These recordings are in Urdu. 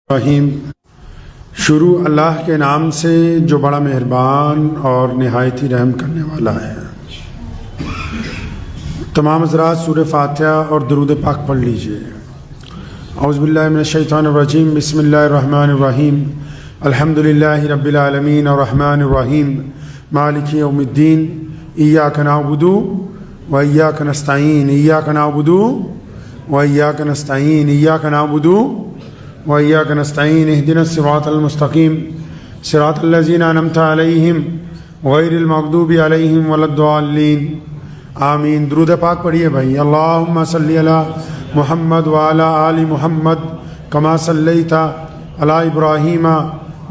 رحیم۔ شروع اللہ کے نام سے جو بڑا مہربان اور نہایت ہی رحم کرنے والا ہے۔ تمام حضرات سورہ فاتحہ اور درود پاک پڑھ لیجئے۔ اعوذ باللہ من الشیطان الرجیم، بسم اللہ الرحمن الرحیم، الحمدللہ رب العالمین الرحمن الرحیم مالک یوم الدین، ایاک نعبد و ایاک نستعین، ایاک نعبد و ایاک نستعین، ایاک نعبد وإياك نستعين، اهدنا الصراط المستقيم صراط الذين أنعمت عليهم غير المغضوب عليهم ولا الضالين آمین۔ درود پاک پڑھیے بھائی۔ اللہم صلی علی محمد وعلی آل محمد کما صلیت علی ابراہیم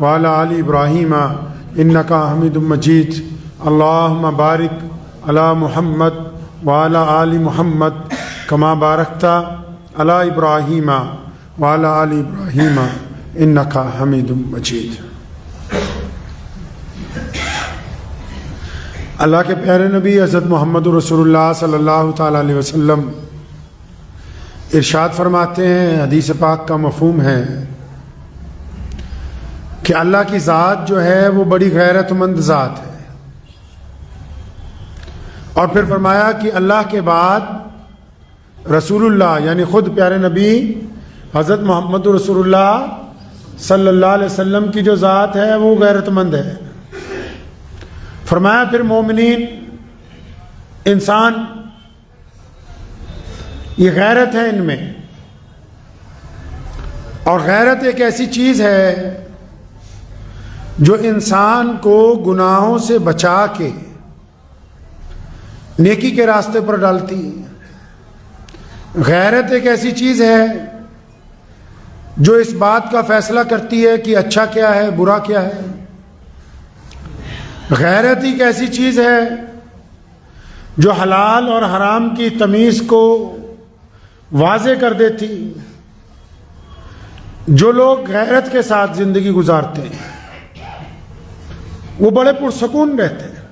وعلی آل ابراہیم انکا حمید مجید۔ اللہم بارک علی محمد وعلی آل محمد کما بارکت علی ابراہیم وعلی آل ابراہیم انکا حمید مجید۔ اللہ کے پیارے نبی حضرت محمد رسول اللہ صلی اللہ تعالیٰ علیہ وسلم ارشاد فرماتے ہیں، حدیث پاک کا مفہوم ہے کہ اللہ کی ذات جو ہے وہ بڑی غیرت مند ذات ہے، اور پھر فرمایا کہ اللہ کے بعد رسول اللہ یعنی خود پیارے نبی حضرت محمد رسول اللہ صلی اللہ علیہ وسلم کی جو ذات ہے وہ غیرت مند ہے۔ فرمایا پھر مومنین، انسان، یہ غیرت ہے ان میں، اور غیرت ایک ایسی چیز ہے جو انسان کو گناہوں سے بچا کے نیکی کے راستے پر ڈالتی ہے۔ غیرت ایک ایسی چیز ہے جو اس بات کا فیصلہ کرتی ہے کہ اچھا کیا ہے، برا کیا ہے۔ غیرت ایک ایسی چیز ہے جو حلال اور حرام کی تمیز کو واضح کر دیتی۔ جو لوگ غیرت کے ساتھ زندگی گزارتے ہیں وہ بڑے پرسکون رہتے ہیں۔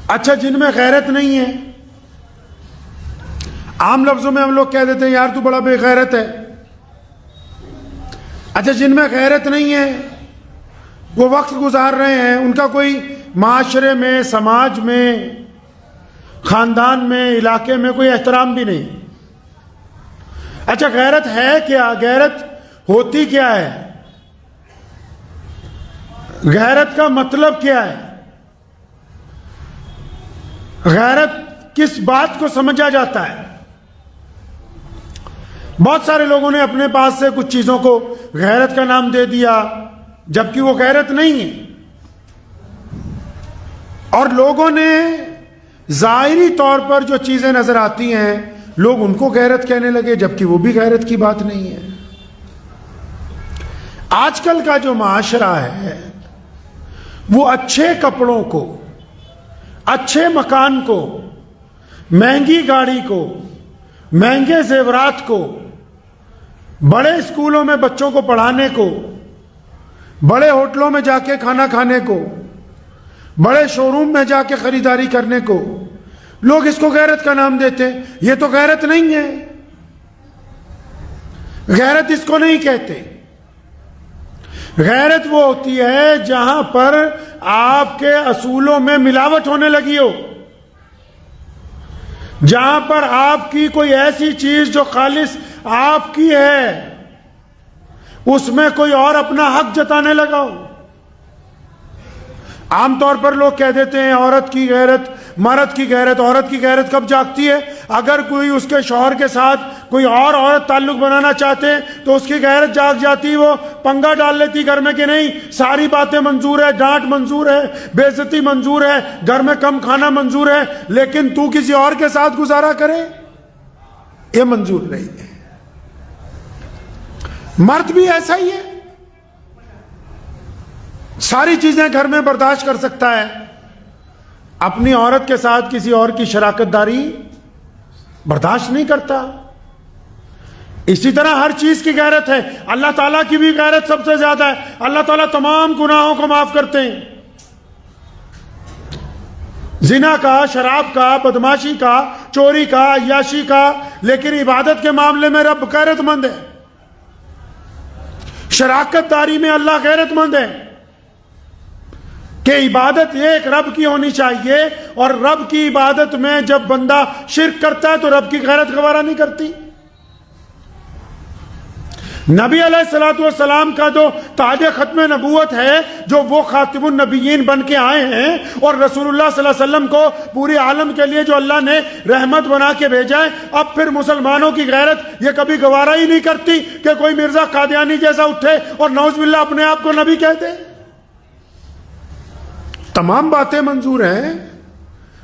اچھا، جن میں غیرت نہیں ہے، عام لفظوں میں ہم لوگ کہہ دیتے ہیں یار تو بڑا بے غیرت ہے۔ اچھا، جن میں غیرت نہیں ہے وہ وقت گزار رہے ہیں، ان کا کوئی معاشرے میں، سماج میں، خاندان میں، علاقے میں کوئی احترام بھی نہیں۔ اچھا، غیرت ہے کیا؟ غیرت ہوتی کیا ہے؟ غیرت کا مطلب کیا ہے؟ غیرت کس بات کو سمجھا جاتا ہے؟ بہت سارے لوگوں نے اپنے پاس سے کچھ چیزوں کو غیرت کا نام دے دیا جبکہ وہ غیرت نہیں ہے، اور لوگوں نے ظاہری طور پر جو چیزیں نظر آتی ہیں لوگ ان کو غیرت کہنے لگے جبکہ وہ بھی غیرت کی بات نہیں ہے۔ آج کل کا جو معاشرہ ہے وہ اچھے کپڑوں کو، اچھے مکان کو، مہنگی گاڑی کو، مہنگے زیورات کو، بڑے اسکولوں میں بچوں کو پڑھانے کو، بڑے ہوٹلوں میں جا کے کھانا کھانے کو، بڑے شو روم میں جا کے خریداری کرنے کو لوگ اس کو غیرت کا نام دیتے ہیں۔ یہ تو غیرت نہیں ہے، غیرت اس کو نہیں کہتے۔ غیرت وہ ہوتی ہے جہاں پر آپ کے اصولوں میں ملاوٹ ہونے لگی ہو، جہاں پر آپ کی کوئی ایسی چیز جو خالص آپ کی ہے اس میں کوئی اور اپنا حق جتانے لگا ہو۔ عام طور پر لوگ کہہ دیتے ہیں عورت کی غیرت، مرد کی غیرت۔ عورت کی غیرت کب جاگتی ہے؟ اگر کوئی اس کے شوہر کے ساتھ کوئی اور عورت تعلق بنانا چاہتے ہیں تو اس کی غیرت جاگ جاتی، وہ پنگا ڈال لیتی گھر میں کہ نہیں، ساری باتیں منظور ہے، ڈانٹ منظور ہے، بے عزتی منظور ہے، گھر میں کم کھانا منظور ہے، لیکن تو کسی اور کے ساتھ گزارا کرے یہ منظور نہیں ہے۔ مرد بھی ایسا ہی ہے، ساری چیزیں گھر میں برداشت کر سکتا ہے، اپنی عورت کے ساتھ کسی اور کی شراکت داری برداشت نہیں کرتا۔ اسی طرح ہر چیز کی غیرت ہے۔ اللہ تعالیٰ کی بھی غیرت سب سے زیادہ ہے۔ اللہ تعالیٰ تمام گناہوں کو معاف کرتے ہیں، زنا کا، شراب کا، بدماشی کا، چوری کا، عیاشی کا، لیکن عبادت کے معاملے میں رب غیرت مند ہے۔ شراکت داری میں اللہ غیرت مند ہے کہ عبادت ایک رب کی ہونی چاہیے، اور رب کی عبادت میں جب بندہ شرک کرتا ہے تو رب کی غیرت گوارا نہیں کرتی۔ نبی علیہ الصلوۃ والسلام کا جو تاج ختم نبوت ہے، جو وہ خاتم النبیین بن کے آئے ہیں، اور رسول اللہ صلی اللہ علیہ وسلم کو پورے عالم کے لیے جو اللہ نے رحمت بنا کے بھیجا ہے، اب پھر مسلمانوں کی غیرت یہ کبھی گوارا ہی نہیں کرتی کہ کوئی مرزا قادیانی جیسا اٹھے اور نعوذ باللہ اپنے آپ کو نبی کہہ دے۔ تمام باتیں منظور ہیں،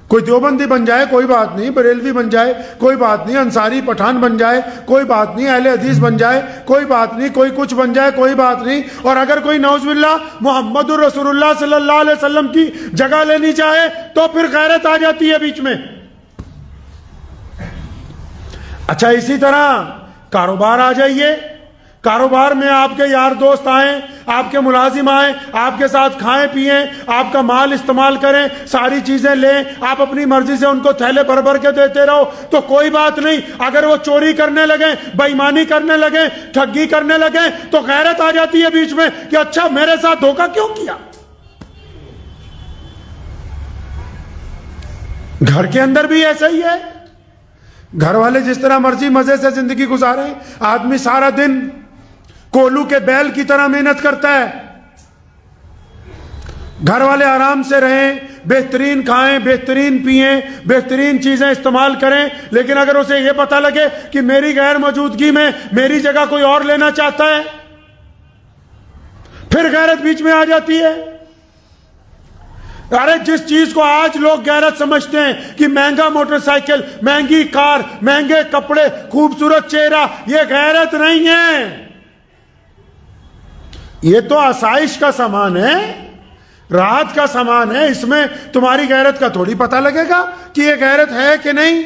کوئی دیوبندی بن جائے کوئی بات نہیں، بریلوی بن جائے کوئی بات نہیں، انصاری پٹھان بن جائے کوئی بات نہیں، اہل حدیث بن جائے کوئی بات نہیں، کوئی کچھ بن جائے کوئی بات نہیں، اور اگر کوئی نعوذ باللہ محمد الرسول اللہ صلی اللہ علیہ وسلم کی جگہ لینی چاہے تو پھر غیرت آ جاتی ہے بیچ میں۔ اچھا، اسی طرح کاروبار آ جائیے، کاروبار میں آپ کے یار دوست آئیں، آپ کے ملازم آئیں، آپ کے ساتھ کھائیں پیئیں، آپ کا مال استعمال کریں، ساری چیزیں لیں، آپ اپنی مرضی سے ان کو تھیلے بھر بھر کے دیتے رہو تو کوئی بات نہیں۔ اگر وہ چوری کرنے لگیں، بے ایمانی کرنے لگیں، ٹھگی کرنے لگیں تو غیرت آ جاتی ہے بیچ میں کہ اچھا میرے ساتھ دھوکہ کیوں کیا۔ گھر کے اندر بھی ایسا ہی ہے، گھر والے جس طرح مرضی مزے سے زندگی گزاریں، آدمی سارا دن کولو کے بیل کی طرح محنت کرتا ہے، گھر والے آرام سے رہیں، بہترین کھائیں، بہترین پئیں، بہترین چیزیں استعمال کریں، لیکن اگر اسے یہ پتہ لگے کہ میری غیر موجودگی میں میری جگہ کوئی اور لینا چاہتا ہے، پھر غیرت بیچ میں آ جاتی ہے۔ ارے جس چیز کو آج لوگ غیرت سمجھتے ہیں کہ مہنگا موٹر سائیکل، مہنگی کار، مہنگے کپڑے، خوبصورت چہرہ، یہ غیرت نہیں ہے، یہ تو آسائش کا سامان ہے، راحت کا سامان ہے، اس میں تمہاری غیرت کا تھوڑی پتہ لگے گا کہ یہ غیرت ہے کہ نہیں۔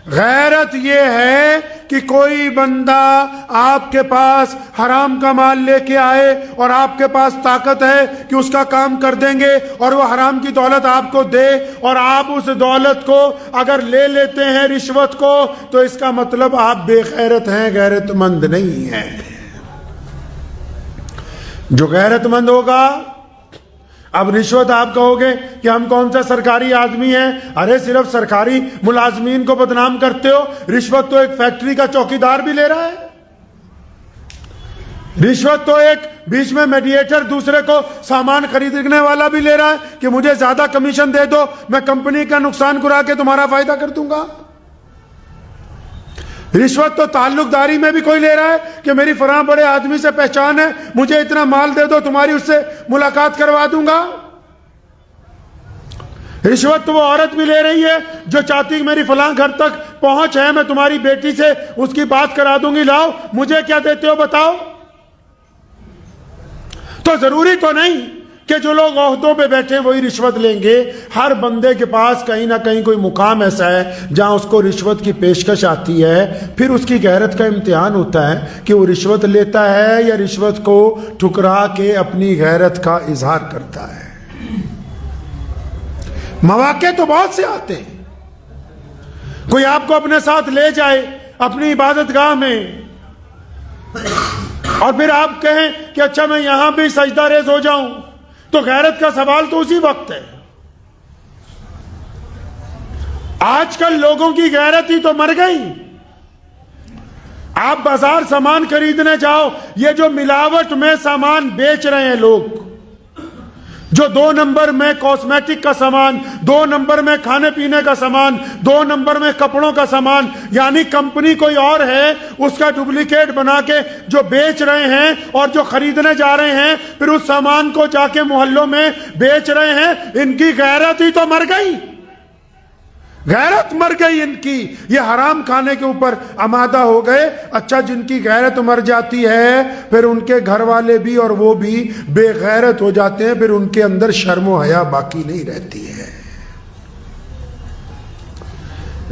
غیرت یہ ہے کہ کوئی بندہ آپ کے پاس حرام کا مال لے کے آئے اور آپ کے پاس طاقت ہے کہ اس کا کام کر دیں گے اور وہ حرام کی دولت آپ کو دے، اور آپ اس دولت کو اگر لے لیتے ہیں رشوت کو تو اس کا مطلب آپ بے غیرت ہیں، غیرت مند نہیں ہیں۔ جو غیرت مند ہوگا، اب رشوت آپ کہو گے کہ ہم کون سا سرکاری آدمی ہیں، ارے صرف سرکاری ملازمین کو بدنام کرتے ہو، رشوت تو ایک فیکٹری کا چوکیدار بھی لے رہا ہے، رشوت تو ایک بیچ میں میڈیٹر دوسرے کو سامان خریدنے والا بھی لے رہا ہے کہ مجھے زیادہ کمیشن دے دو، میں کمپنی کا نقصان کرا کے تمہارا فائدہ کر دوں گا۔ رشوت تو تعلق داری میں بھی کوئی لے رہا ہے کہ میری فلاں بڑے آدمی سے پہچان ہے، مجھے اتنا مال دے دو، تمہاری اس سے ملاقات کروا دوں گا۔ رشوت تو وہ عورت بھی لے رہی ہے جو چاہتی میری فلاں گھر تک پہنچ ہے، میں تمہاری بیٹی سے اس کی بات کرا دوں گی، لاؤ مجھے کیا دیتے ہو بتاؤ۔ تو ضروری تو نہیں کہ جو لوگ عہدوں پہ بیٹھے وہی رشوت لیں گے، ہر بندے کے پاس کہیں نہ کہیں کوئی مقام ایسا ہے جہاں اس کو رشوت کی پیشکش آتی ہے، پھر اس کی غیرت کا امتحان ہوتا ہے کہ وہ رشوت لیتا ہے یا رشوت کو ٹھکرا کے اپنی غیرت کا اظہار کرتا ہے۔ مواقع تو بہت سے آتے ہیں، کوئی آپ کو اپنے ساتھ لے جائے اپنی عبادت گاہ میں اور پھر آپ کہیں کہ اچھا میں یہاں بھی سجدہ ریز ہو جاؤں، تو غیرت کا سوال تو اسی وقت ہے۔ آج کل لوگوں کی غیرت ہی تو مر گئی۔ آپ بازار سامان خریدنے جاؤ، یہ جو ملاوٹ میں سامان بیچ رہے ہیں لوگ، جو 2 نمبر میں کاسمیٹک کا سامان، 2 نمبر میں کھانے پینے کا سامان، 2 نمبر میں کپڑوں کا سامان، یعنی کمپنی کوئی اور ہے اس کا ڈپلیکیٹ بنا کے جو بیچ رہے ہیں، اور جو خریدنے جا رہے ہیں پھر اس سامان کو جا کے محلوں میں بیچ رہے ہیں، ان کی غیرت ہی تو مر گئی، غیرت مر گئی ان کی، یہ حرام کھانے کے اوپر آمادہ ہو گئے۔ اچھا جن کی غیرت مر جاتی ہے پھر ان کے گھر والے بھی اور وہ بھی بے غیرت ہو جاتے ہیں، پھر ان کے اندر شرم و حیا باقی نہیں رہتی ہے۔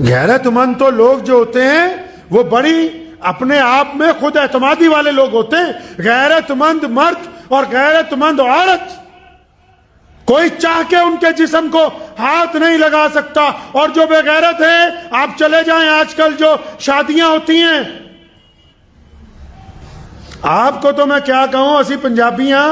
غیرت مند تو لوگ جو ہوتے ہیں وہ بڑی اپنے آپ میں خود اعتمادی والے لوگ ہوتے ہیں۔ غیرت مند مرد اور غیرت مند عورت کوئی چاہ کے ان کے جسم کو ہاتھ نہیں لگا سکتا، اور جو بے غیرت ہے آپ چلے جائیں، آج کل جو شادیاں ہوتی ہیں آپ کو تو میں کیا کہوں, اسی پنجابیاں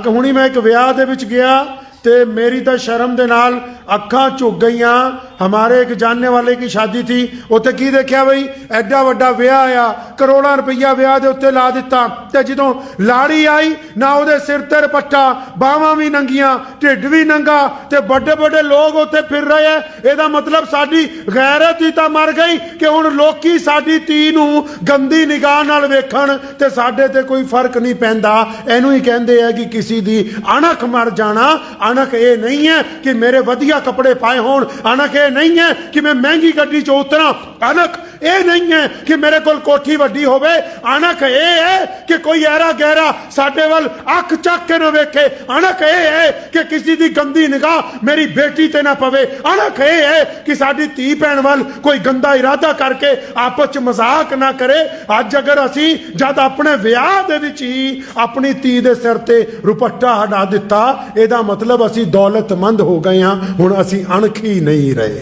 ہونی میں ایک ਵਿਆਹ ਦੇ ਵਿੱਚ ਗਿਆ ਤੇ ਮੇਰੀ ਤਾਂ ਸ਼ਰਮ ਦੇ ਨਾਲ ਅੱਖਾਂ ਝੁਕ ਗਈਆਂ. ہمارے ایک جاننے والے کی شادی تھی, ਉੱਥੇ ਕੀ ਦੇਖਿਆ ਬਈ, ਐਡਾ ਵੱਡਾ ਵਿਆਹ ਆ, ਕਰੋੜਾਂ ਰੁਪਈਆ ਵਿਆਹ ਦੇ ਉੱਤੇ ਲਾ ਦਿੱਤਾ, ਤੇ ਜਦੋਂ ਲਾੜੀ ਆਈ ਨਾ ਉਹਦੇ ਸਿਰ ਤੇ ਰਪੱਟਾ, ਬਾਹਾਂ ਵੀ ਨੰਗੀਆਂ, ਢਿੱਡ ਵੀ ਨੰਗਾ, ਤੇ ਵੱਡੇ ਵੱਡੇ ਲੋਕ ਉੱਥੇ ਫਿਰ ਰਹੇ ਐ. ਇਹਦਾ ਮਤਲਬ ਸਾਡੀ ਗੈਰਤ ਹੀ ਤਾਂ ਮਰ ਗਈ ਕਿ ਹੁਣ ਲੋਕੀ ਸਾਡੀ ਧੀ ਨੂੰ ਗੰਦੀ ਨਿਗਾਹ ਨਾਲ ਵੇਖਣ ਤੇ ਸਾਡੇ ਤੇ ਕੋਈ ਫਰਕ ਨਹੀਂ ਪੈਂਦਾ. ਇਹਨੂੰ ਹੀ ਕਹਿੰਦੇ ਆ ਕਿ ਕਿਸੇ ਦੀ ਅਣਖ ਮਰ ਜਾਣਾ. ਅਣਖ ਇਹ ਨਹੀਂ ਹੈ ਕਿ ਮੇਰੇ ਵਧੀਆ ਕੱਪੜੇ ਪਾਏ ਹੋਣ, ਅਣਖ ਇਹ ਨਹੀਂ ਹੈ ਕਿ ਮੈਂ ਮਹਿੰਗੀ ਗੱਡੀ 'ਚ ਉਤਰਾਂ, ਅਣਖ ਇਹ ਨਹੀਂ ਹੈ ਕਿ ਮੇਰੇ ਕੋਲ ਕੋਠੀ ਵੱਡੀ ਹੋਵੇ, ਅਣਖ ਇਹ ਹੈ ਕਿ ਕੋਈ ਐਰਾ ਗਹਿਰਾ ਸਾਡੇ ਵੱਲ ਅੱਖ ਚੱਕ ਕੇ ਨਾ ਵੇਖੇ, ਅਣਖ ਇਹ ਹੈ ਕਿ ਕਿਸੇ ਦੀ ਗੰਦੀ ਨਿਗਾਹ ਮੇਰੀ ਬੇਟੀ ਤੇ ਨਾ ਪਵੇ, ਅਣਖ ਇਹ ਹੈ ਕਿ ਸਾਡੀ ਧੀ ਭੈਣ ਵੱਲ ਕੋਈ ਗੰਦਾ ਇਰਾਦਾ ਕਰਕੇ ਆਪਸ 'ਚ ਮਜ਼ਾਕ ਨਾ ਕਰੇ. ਅੱਜ ਅਗਰ ਅਸੀਂ ਜਦ ਆਪਣੇ ਵਿਆਹ ਦੇ ਵਿੱਚ ਹੀ ਆਪਣੀ ਧੀ ਦੇ ਸਿਰ ਤੇ ਰੁਪੱਟਾ ਹਟਾ ਦਿੱਤਾ, ਇਹਦਾ ਮਤਲਬ ਅਸੀਂ ਦੌਲਤਮੰਦ ਹੋ ਗਏ ਹਾਂ, ਹੁਣ ਅਸੀਂ ਅਣਖ ਹੀ ਨਹੀਂ ਰਹੇ.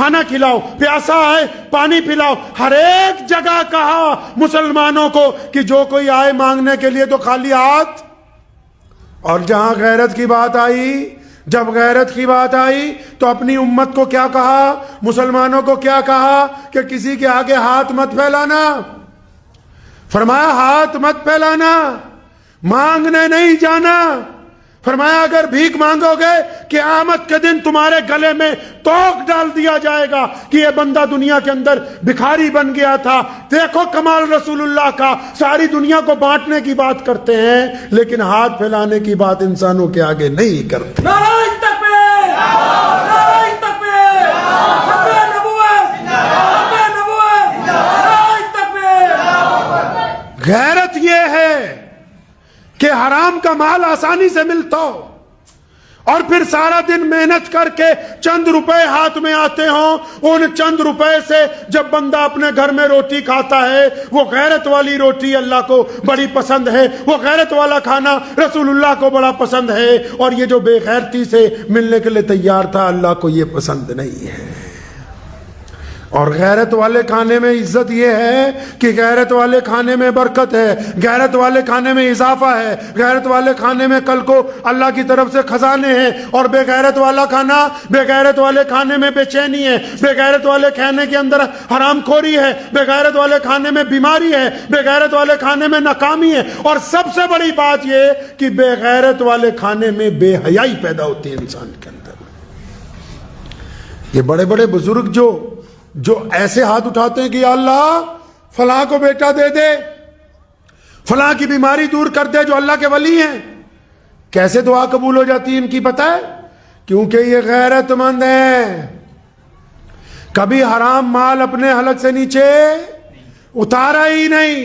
کھانا کھلاؤ، پیاسا ہے پانی پلاؤ۔ ہر ایک جگہ کہا مسلمانوں کو کہ جو کوئی آئے مانگنے کے لیے تو خالی ہاتھ۔ اور جہاں غیرت کی بات آئی، جب غیرت کی بات آئی تو اپنی امت کو کیا کہا، مسلمانوں کو کیا کہا کہ کسی کے آگے ہاتھ مت پھیلانا۔ فرمایا ہاتھ مت پھیلانا، مانگنے نہیں جانا۔ فرمایا اگر بھیک مانگو گے قیامت کے دن تمہارے گلے میں توق ڈال دیا جائے گا کہ یہ بندہ دنیا کے اندر بھکاری بن گیا تھا۔ دیکھو کمال رسول اللہ کا، ساری دنیا کو بانٹنے کی بات کرتے ہیں لیکن ہاتھ پھیلانے کی بات انسانوں کے آگے نہیں کرتے۔ نعرہ تکبیر، نعرہ تکبیر، حق نبوت، حق نبوت، نعرہ تکبیر۔ غیرت یہ ہے کہ حرام کا مال آسانی سے ملتا ہو اور پھر سارا دن محنت کر کے چند روپے ہاتھ میں آتے ہوں، ان چند روپے سے جب بندہ اپنے گھر میں روٹی کھاتا ہے، وہ غیرت والی روٹی اللہ کو بڑی پسند ہے، وہ غیرت والا کھانا رسول اللہ کو بڑا پسند ہے، اور یہ جو بے غیرتی سے ملنے کے لیے تیار تھا اللہ کو یہ پسند نہیں ہے۔ اور غیرت والے کھانے میں عزت یہ ہے کہ غیرت والے کھانے میں برکت ہے، غیرت والے کھانے میں اضافہ ہے، غیرت والے کھانے میں کل کو اللہ کی طرف سے خزانے ہیں۔ اور بے غیرت والا کھانا، بے غیرت والے کھانے میں بے چینی ہے، بے غیرت والے کھانے کے اندر حرام خوری ہے، بے غیرت والے کھانے میں بیماری ہے، بے غیرت والے کھانے میں ناکامی ہے، اور سب سے بڑی بات یہ کہ بے غیرت والے کھانے میں بے حیائی پیدا ہوتی ہے انسان کے اندر۔ یہ بڑے بڑے بزرگ جو ایسے ہاتھ اٹھاتے ہیں کہ یا اللہ فلاں کو بیٹا دے دے، فلاں کی بیماری دور کر دے، جو اللہ کے ولی ہیں، کیسے دعا قبول ہو جاتی ہے ان کی پتہ ہے؟ کیونکہ یہ غیرت مند ہیں، کبھی حرام مال اپنے حلق سے نیچے اتارا ہی نہیں،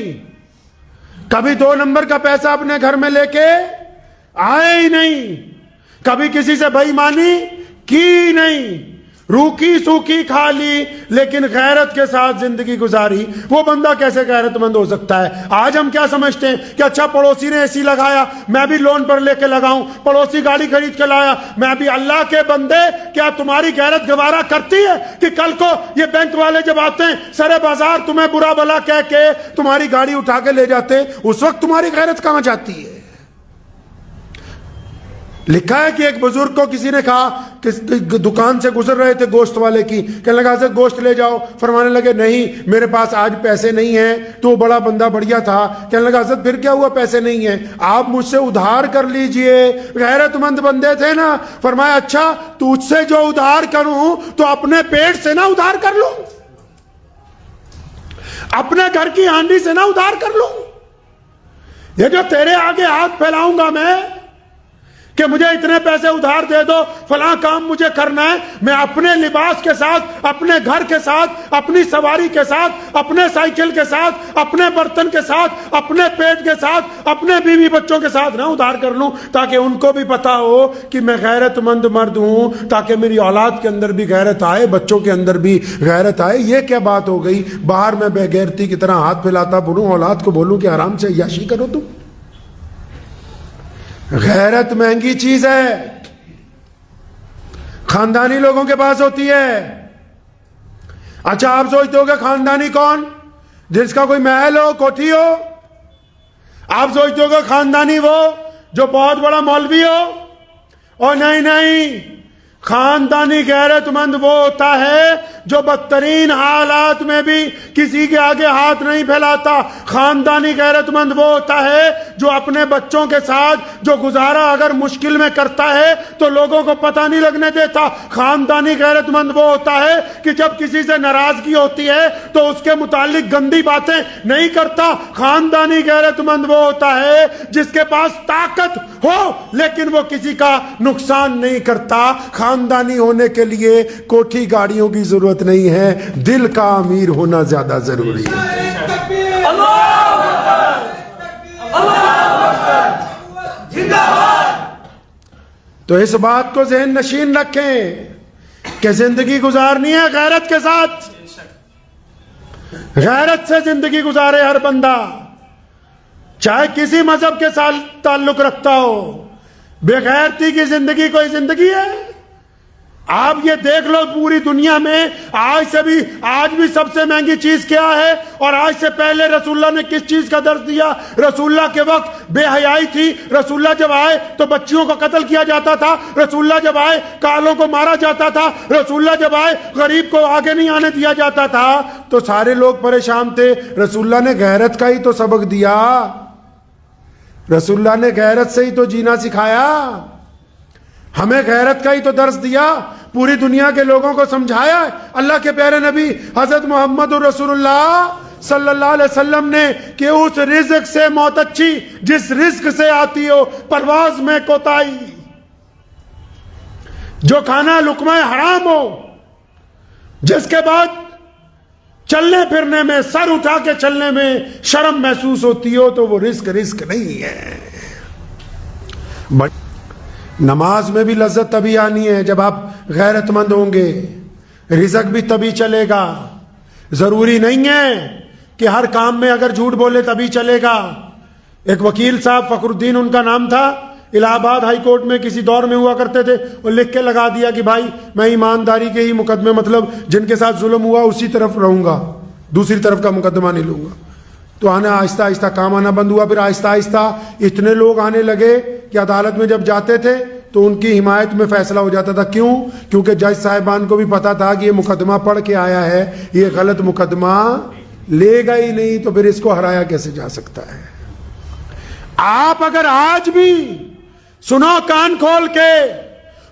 کبھی 2 نمبر کا پیسہ اپنے گھر میں لے کے آئے ہی نہیں، کبھی کسی سے بے ایمانی کی نہیں، روکی سوکی کھا لی لیکن غیرت کے ساتھ زندگی گزاری۔ وہ بندہ کیسے غیرت مند ہو سکتا ہے؟ آج ہم کیا سمجھتے ہیں کہ اچھا پڑوسی نے اے سی لگایا میں بھی لون پر لے کے لگاؤں، پڑوسی گاڑی خرید کے لایا میں بھی۔ اللہ کے بندے کیا تمہاری غیرت گوارا کرتی ہے کہ کل کو یہ بینک والے جب آتے ہیں سرے بازار تمہیں برا بلا کہہ کے تمہاری گاڑی اٹھا کے لے جاتے ہیں، اس وقت تمہاری غیرت کہاں جاتی ہے؟ لکھا ہے کہ ایک بزرگ کو کسی نے کہا کہ دکان سے گزر رہے تھے گوشت والے کی، کہنے لگا حضرت گوشت لے جاؤ، فرمانے لگے نہیں میرے پاس آج پیسے نہیں ہیں۔ تو وہ بڑا بندہ بڑھیا تھا، کہنے لگا حضرت پھر کیا ہوا پیسے نہیں ہیں، آپ مجھ سے ادھار کر لیجئے۔ غیرت مند بندے تھے نا، فرمایا اچھا تجھ سے جو ادھار کروں تو اپنے پیٹ سے نہ ادھار کر لوں، اپنے گھر کی ہانڈی سے نہ ادھار کر لوں، یہ جو تیرے آگے ہاتھ پھیلاؤں گا میں کہ مجھے اتنے پیسے ادھار دے دو، فلاں کام مجھے کرنا ہے، میں اپنے لباس کے ساتھ، اپنے گھر کے ساتھ، اپنی سواری کے ساتھ، اپنے سائیکل کے ساتھ، اپنے برتن کے ساتھ، اپنے پیٹ کے ساتھ، اپنے بیوی بچوں کے ساتھ نہ ادھار کر لوں، تاکہ ان کو بھی پتا ہو کہ میں غیرت مند مرد ہوں، تاکہ میری اولاد کے اندر بھی غیرت آئے، بچوں کے اندر بھی غیرت آئے۔ یہ کیا بات ہو گئی؟ باہر میں بے غیرتی کی طرح ہاتھ پھیلاتا پھروں، اولاد کو بولوں کہ آرام سے عیاشی کرو تم۔ غیرت مہنگی چیز ہے، خاندانی لوگوں کے پاس ہوتی ہے۔ اچھا آپ سوچتے ہو کہ خاندانی کون؟ جس کا کوئی محل ہو، کوٹھی ہو؟ آپ سوچتے ہو کہ خاندانی وہ جو بہت بڑا مولوی ہو؟ اور نہیں، خاندانی غیرت مند وہ ہوتا ہے جو بدترین حالات میں بھی کسی کے آگے ہاتھ نہیں پھیلاتا۔ خاندانی غیرت مند وہ ہوتا ہے جو اپنے بچوں کے ساتھ جو گزارا اگر مشکل میں کرتا ہے تو لوگوں کو پتہ نہیں لگنے دیتا۔ خاندانی غیرت مند وہ ہوتا ہے کہ جب کسی سے ناراضگی ہوتی ہے تو اس کے متعلق گندی باتیں نہیں کرتا۔ خاندانی غیرت مند وہ ہوتا ہے جس کے پاس طاقت ہو لیکن وہ کسی کا نقصان نہیں کرتا۔ خاندانی ہونے کے لیے کوٹھی گاڑیوں کی ضرورت نہیں ہے، دل کا امیر ہونا زیادہ ضروری ہے۔ تو اس بات کو ذہن نشین رکھیں کہ زندگی گزارنی ہے غیرت کے ساتھ، غیرت سے زندگی گزارے ہر بندہ، چاہے کسی مذہب کے ساتھ تعلق رکھتا ہو۔ بے غیرتی کی زندگی کوئی زندگی ہے؟ آپ یہ دیکھ لو پوری دنیا میں آج بھی سب سے مہنگی چیز کیا ہے، اور آج سے پہلے رسول اللہ نے کس چیز کا درس دیا؟ رسول اللہ کے وقت بے حیائی تھی، رسول اللہ جب آئے تو بچیوں کا قتل کیا جاتا تھا، رسول اللہ جب آئے کالوں کو مارا جاتا تھا، رسول اللہ جب آئے غریب کو آگے نہیں آنے دیا جاتا تھا، تو سارے لوگ پریشان تھے۔ رسول اللہ نے غیرت کا ہی تو سبق دیا، رسول اللہ نے غیرت سے ہی تو جینا سکھایا، ہمیں غیرت کا ہی تو درس دیا، پوری دنیا کے لوگوں کو سمجھایا۔ اللہ کے پیارے نبی حضرت محمد رسول اللہ صلی اللہ علیہ وسلم نے کہ اس رزق سے موت اچھی جس رزق سے آتی ہو پرواز میں کوتاہی، جو کھانا لقمہ حرام ہو، جس کے بعد چلنے پھرنے میں سر اٹھا کے چلنے میں شرم محسوس ہوتی ہو، تو وہ رزق نہیں ہے۔ نماز میں بھی لذت تبھی آنی ہے جب آپ غیرت مند ہوں گے، رزق بھی تبھی چلے گا۔ ضروری نہیں ہے کہ ہر کام میں اگر جھوٹ بولے تبھی چلے گا۔ ایک وکیل صاحب فخر الدین ان کا نام تھا، الہ آباد ہائی کورٹ میں کسی دور میں ہوا کرتے تھے، اور لکھ کے لگا دیا کہ بھائی میں ایمانداری کے ہی مقدمے، مطلب جن کے ساتھ ظلم ہوا اسی طرف رہوں گا، دوسری طرف کا مقدمہ نہیں لوں گا۔ تو آہستہ آہستہ کام آنا بند ہوا، پھر آہستہ آہستہ اتنے لوگ آنے لگے کہ عدالت میں جب جاتے تھے تو ان کی حمایت میں فیصلہ ہو جاتا تھا۔ کیوں؟ کیونکہ جج صاحبان کو بھی پتا تھا کہ یہ مقدمہ پڑھ کے آیا ہے، یہ غلط مقدمہ لے گا ہی نہیں، تو پھر اس کو ہرایا کیسے جا سکتا ہے۔ آپ اگر آج بھی سنو کان کھول کے،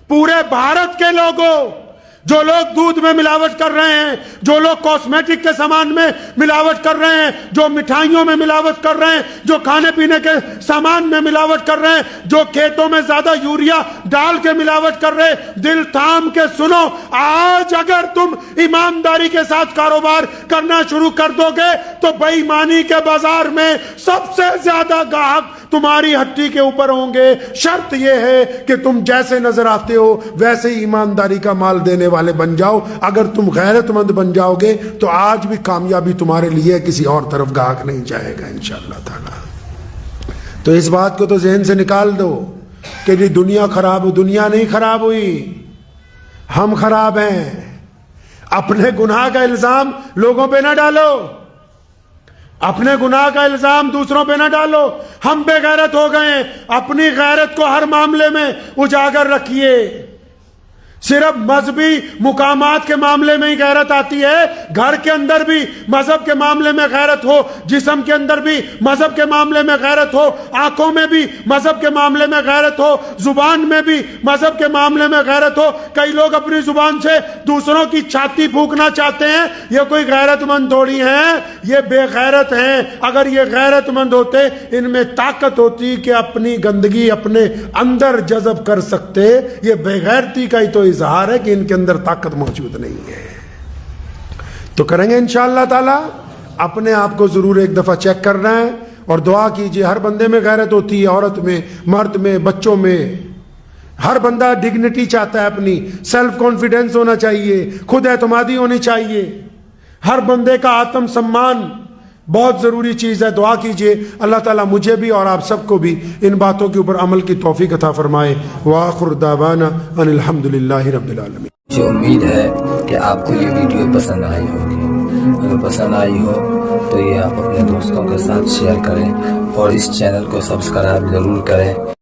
پورے بھارت کے لوگوں، جو لوگ دودھ میں ملاوٹ کر رہے ہیں، جو لوگ کاسمیٹک کے سامان میں ملاوٹ کر رہے ہیں، جو مٹھائیوں میں ملاوٹ کر رہے ہیں، جو کھانے پینے کے سامان میں ملاوٹ کر رہے ہیں، جو کھیتوں میں زیادہ یوریا ڈال کے ملاوٹ کر رہے ہیں، دل تھام کے سنو، آج اگر تم ایمانداری کے ساتھ کاروبار کرنا شروع کر دو گے تو بے ایمانی کے بازار میں سب سے زیادہ گاہک تمہاری ہٹی کے اوپر ہوں گے۔ شرط یہ ہے کہ تم جیسے نظر آتے ہو ویسے ہی ایمانداری کا مال دینے والے بن جاؤ۔ اگر تم غیرت مند بن جاؤ گے تو آج بھی کامیابی تمہارے لیے، کسی اور طرف گاہک نہیں جائے گا انشاءاللہ تعالی۔ تو اس بات کو تو ذہن سے نکال دو کہ یہ دنیا خراب ہو، دنیا نہیں خراب ہوئی، ہم خراب ہیں۔ اپنے گناہ کا الزام لوگوں پہ نہ ڈالو، اپنے گناہ کا الزام دوسروں پہ نہ ڈالو۔ ہم بے غیرت ہو گئے ہیں، اپنی غیرت کو ہر معاملے میں اجاگر رکھیے۔ صرف مذہبی مقامات کے معاملے میں ہی غیرت آتی ہے، گھر کے اندر بھی مذہب کے معاملے میں غیرت ہو، جسم کے اندر بھی مذہب کے معاملے میں غیرت ہو، آنکھوں میں بھی مذہب کے معاملے میں غیرت ہو، زبان میں بھی مذہب کے معاملے میں غیرت ہو۔ کئی لوگ اپنی زبان سے دوسروں کی چھاتی پھونکنا چاہتے ہیں، یہ کوئی غیرت مند تھوڑی ہیں، یہ بے غیرت ہیں۔ اگر یہ غیرت مند ہوتے، ان میں طاقت ہوتی کہ اپنی گندگی اپنے اندر جذب کر سکتے۔ یہ بے غیرتی کا ہی تو اظہار ہے کہ ان کے اندر طاقت موجود نہیں ہے۔ تو کریں گے انشاءاللہ تعالی، اپنے آپ کو ضرور ایک دفعہ چیک کرنا ہے اور دعا کیجئے۔ ہر بندے میں غیرت ہوتی ہے، عورت میں، مرد میں، بچوں میں۔ ہر بندہ ڈگنیٹی چاہتا ہے، اپنی سیلف کانفیڈنس ہونا چاہیے، خود اعتمادی ہونی چاہیے۔ ہر بندے کا آتم سمان بہت ضروری چیز ہے۔ دعا کیجئے اللہ تعالیٰ مجھے بھی اور آپ سب کو بھی ان باتوں کے اوپر عمل کی توفیق عطا فرمائے۔ وآخر دعوانا ان الحمدللہ رب العالمین۔ مجھے امید ہے کہ آپ کو یہ ویڈیو پسند آئی ہوگی۔ اگر پسند آئی ہو تو یہ آپ اپنے دوستوں کے ساتھ شیئر کریں اور اس چینل کو سبسکرائب ضرور کریں۔